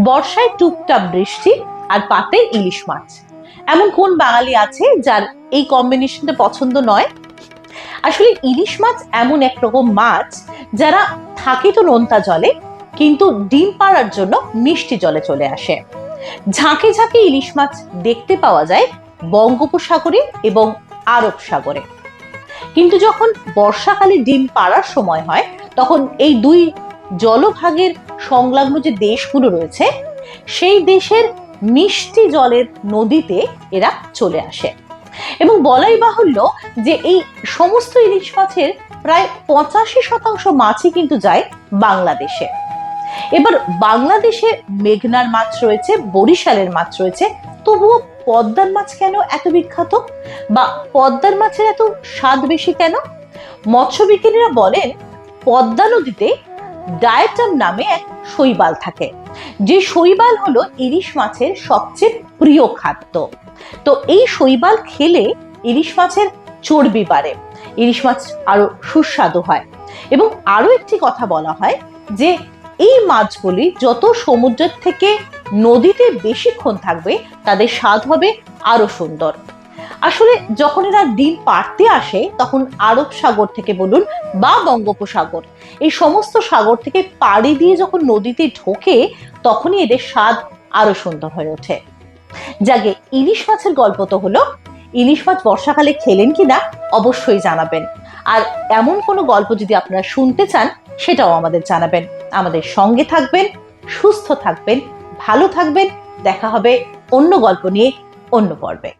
বর্ষায় টুপটাপ বৃষ্টি আর পাতে ইলিশ মাছ। এমন কোন বাঙালি আছে যার এই কম্বিনেশনটা পছন্দ নয়? আসলে ইলিশ মাছ এমন এক রকম মাছ যারা থাকে তো নোনতা জলে, কিন্তু ডিম পাড়ার জন্য মিষ্টি জলে চলে আসে। ঝাঁকে ঝাঁকে ইলিশ মাছ দেখতে পাওয়া যায় বঙ্গোপসাগরে এবং আরব সাগরে। কিন্তু যখন বর্ষাকালে ডিম পাড়ার সময় হয়, তখন এই দুই জলভাগের সংলগ্ন যে দেশগুলো রয়েছে, সেই দেশের মিষ্টি জলের নদীতে এরা চলে আসে। এবং বলাই বাহুল্য যে এই সমস্ত ইলিশ মাছের প্রায় 85% মাছই কিন্তু যায় বাংলাদেশে। এবার বাংলাদেশে মেঘনার মাছ রয়েছে, বরিশালের মাছ রয়েছে, তবুও পদ্মার মাছ কেন এত বিখ্যাত? বা পদ্মার মাছের এত স্বাদ বেশি কেন? মৎস্য বিজ্ঞানীরা বলেন, পদ্মা নদীতে ডায়েটাম নামে এক শৈবাল থাকে, যে শৈবাল হলো ইলিশ মাছের সবচেয়ে প্রিয় খাদ্য। তো এই শৈবাল খেলে ইলিশ মাছের চর্বি বাড়ে, ইলিশ মাছ আরো সুস্বাদু হয়। এবং আরো একটি কথা বলা হয় যে এই মাছগুলি যত সমুদ্রের থেকে নদীতে বেশিক্ষণ থাকবে, তাদের স্বাদ হবে আরো সুন্দর। আসলে যখন এরা ডিম পাড়তে আসে, তখন আরব সাগর থেকে বলুন বা বঙ্গোপসাগর, এই সমস্ত সাগর থেকে পাড়ি দিয়ে যখন নদীতে ঢোকে, তখনই এদের স্বাদ আরো সুন্দর হয়ে ওঠে। যাকে ইলিশ মাছের গল্প তো হলো। ইলিশ মাছ বর্ষাকালে খেলেন কিনা অবশ্যই জানাবেন। আর এমন কোনো গল্প যদি আপনারা শুনতে চান, সেটাও আমাদের জানাবেন। আমাদের সঙ্গে থাকবেন, সুস্থ থাকবেন, ভালো থাকবেন। দেখা হবে অন্য গল্প নিয়ে অন্য পর্বে।